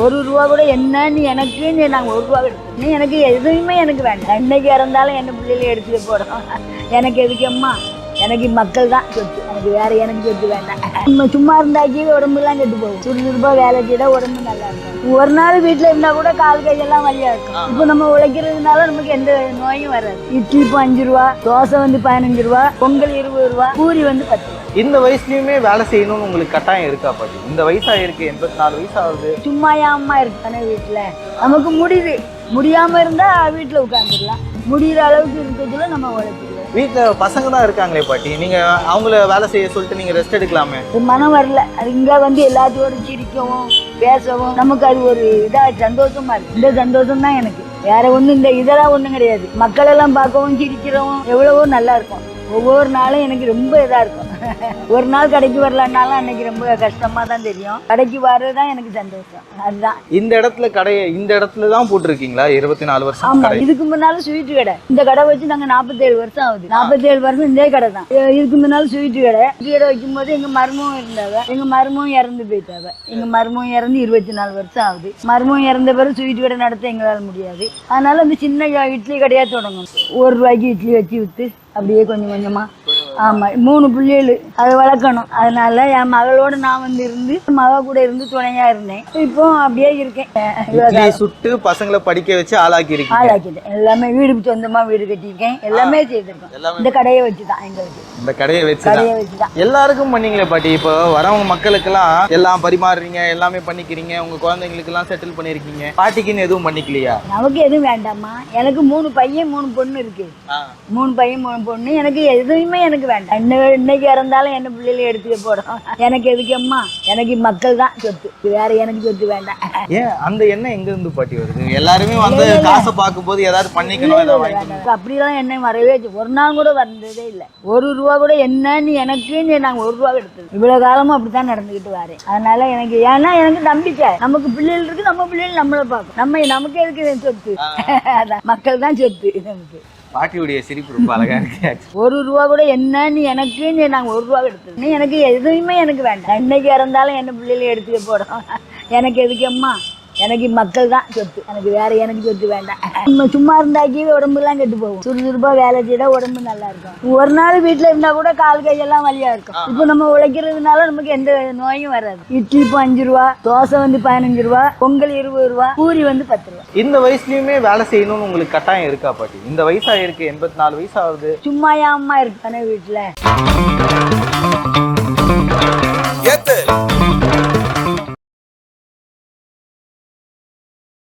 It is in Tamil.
ஒரு ரூபா கூட என்னன்னு எனக்கு நாங்கள் ஒரு ரூபா எடுத்து எனக்கு எதுவுமே எனக்கு வேண்டாம். என்னைக்கு இறந்தாலும் என்ன பிள்ளைகளை எடுத்துட்டு போகிறோம். எனக்கு எதுக்கம்மா, எனக்கு மக்கள் தான் சொத்து. எனக்கு வேற எனக்கு சொத்து வேண்டாம். நம்ம சும்மா இருந்தாக்கி உடம்புலாம் கெட்டு போகும். சுறுசுறுப்பா வேலை செய்ய உடம்பு நல்லா இருக்கும். ஒரு நாள் வீட்டில் இருந்தா கூட கால் கையெல்லாம் வலியா இருக்கும். இப்போ நம்ம உழைக்கிறதுனால நமக்கு எந்த நோயும் வராது. இட்லி இப்போ 5 ரூபா, தோசை வந்து 15 ரூபா, பொங்கல் 20 ரூபா, பூரி வந்து 10 ரூபா. இந்த வயசுலயுமே வேலை செய்யணும்னு உங்களுக்கு கட்டாயம் இருக்கா பாட்டி? இந்த வயசா இருக்கு, 84 வயசு ஆகுது. சும்மா அம்மா இருக்கானே வீட்டுல, நமக்கு முடியுது. முடியாம இருந்தா வீட்டுல உட்காந்துடலாம். முடிகிற அளவுக்கு இருக்கிறதுல நம்ம உழைச்சிடுவோம். வீட்டுல பசங்க தான் இருக்காங்களே பாட்டி, நீங்க அவங்கள வேலை செய்ய சொல்லிட்டு நீங்க ரெஸ்ட் எடுக்கலாமே. மனம் வரல. அது இங்க வந்து எல்லாத்தையோட சிரிக்கவும் பேசவும் நமக்கு அது ஒரு இதா சந்தோஷமா இருக்கு. இந்த சந்தோஷம் தான் எனக்கு. வேற ஒண்ணும் இந்த இதெல்லாம் ஒண்ணும் கிடையாது. மக்கள் எல்லாம் பார்க்கவும் சிரிக்கிறவும் எவ்வளவோ நல்லா இருக்கும். ஒவ்வொரு நாளும் எனக்கு ரொம்ப இதா இருக்கும். ஒரு நாள் கடைக்கு வரலன்னாலும் அன்னைக்கு ரொம்ப கஷ்டமா தான் தெரியும். கடைக்கு வர்றதுதான் எனக்கு சந்தோஷம். அதுதான். இந்த இடத்துல கடையை இந்த இடத்துல தான் போட்டிருக்கீங்களா? 24 வருஷம். ஆமா, இதுக்கு முன்னாலும் ஸ்வீட் கடை. இந்த கடை வச்சு நாங்க 47 வருஷம் ஆகுது. 47 வருஷம் இந்த கடை தான். இதுக்கு முன்னாலும் ஸ்வீட் கடை. வைக்கும் போது எங்க மருமகம் இருந்தாவ. எங்க மருமகம் இறந்து போயிட்டாவ. எங்க மருமகம் இறந்து 24 வருஷம் ஆகுது. மருமகம் இறந்த பிறகு ஸ்வீட் கடை நடத்த எங்களால முடியாது. அதனால அந்த சின்ன இட்லி கடையா தொடங்கும். 1 ரூபாய்க்கு இட்லி வச்சு வித்து அப்படியே கொஞ்சம் கொஞ்சமா. ஆமா, 3 பிள்ளைகள் அதை வளர்க்கணும். அதனால என் மகளோட நான் வந்து இருந்து மக கூட இருந்து துணையா இருந்தேன். இப்போ அப்படியே இருக்கேன். சுட்டு பசங்களை படிக்க வச்சு ஆளாக்கிட்டேன். எல்லாமே வீடு சொந்தமா வீடு கட்டியிருக்கேன். எல்லாமே செய்திருக்கோம். இந்த கடையை வச்சுதான் எங்களுக்கு. இந்த கடையை வச்சுதான் எல்லாருக்கும் பண்ணீங்களே பாட்டி. இப்போ வரவங்க மக்களுக்கு எல்லாம் எல்லாம் பரிமாறுறீங்க, எல்லாமே பண்ணிக்கிறீங்க. உங்க குழந்தைங்களுக்கு எல்லாம் செட்டில் பண்ணிருக்கீங்க. பாட்டிக்குன்னு எதுவும் பண்ணிக்கலையா? நமக்கு எதுவும் வேண்டாமா. எனக்கு 3 பையன் 3 பொண்ணு இருக்கு. 3 பையன் 3 பொண்ணு. எனக்கு எதுவுமே எனக்கு வேண்டாம். இன்னைக்கு இறந்தாலும் என்ன பிள்ளைகளை எடுத்துக்க போறோம். எனக்கு எதுக்கம்மா, எனக்கு மக்கள் தான் சொத்து. வேற எனக்கு சொத்து வேண்டாம். ஏன் அந்த எண்ணம் எங்க இருந்து பாட்டி வருது? எல்லாருமே வந்து காசை பார்க்கும் போது ஏதாவது பண்ணிக்கணும். அப்படிலாம் எண்ணம் வரவே ஒரு நாள் கூட வந்ததே இல்லை. 1 ரூபா கூட என்னன்னு எனக்கு நாங்க 1 ரூபா எடுத்தது. இவ்வளவு காலமும் அப்படித்தான் நடந்துகிட்டு வரேன். அதனால எனக்கு ஏன்னா எனக்கு நம்பிக்கை. நமக்கு பிள்ளைகள் இருக்கு, நம்ம பிள்ளைகள் நம்மளை பார்க்கும். நமக்கு எதுக்கு சொத்து? அதான் மக்கள் தான் சொத்து நமக்கு. பாட்டியுடைய சிரிப்பு ரொம்ப அழகா இருக்கு. 1 ரூபா கூட என்னன்னு எனக்கு நாங்க 1 ரூபா எடுத்தது. எனக்கு எதுவுமே எனக்கு வேண்டாம். இன்னைக்கு இறந்தாலும் என்ன பிள்ளைகளை எடுத்துக்க போறோம். எனக்கு எதுக்கம்மா, எனக்கு மக்கள் தான் சொத்து. எனக்கு வேற எனக்கு சொத்து வேண்டாம். நம்ம சும்மா இருந்தாக்கி உடம்புலாம் கெட்டு போகும். சுறுசுறுப்பா வேலை செய்ய உடம்பு நல்லா இருக்கும். ஒரு நாள் வீட்டுல இருந்தா கூட கால் கையெல்லாம் வலியா இருக்கும். இப்போ நம்ம உழைக்கிறதுனால நமக்கு எந்த நோயும் வராது. இட்லி இப்போ 5 ரூபா, தோசை வந்து 15 ரூபா, பொங்கல் 20 ரூபா, பூரி வந்து 10 ரூபா. இந்த வயசுலயுமே வேலை செய்யணும்னு உங்களுக்கு கட்டாயம் இருக்கா பாட்டி? இந்த வயசா இருக்கு, 84 வயசு ஆகுது. சும்மா அம்மா இருக்கானே வீட்டுல.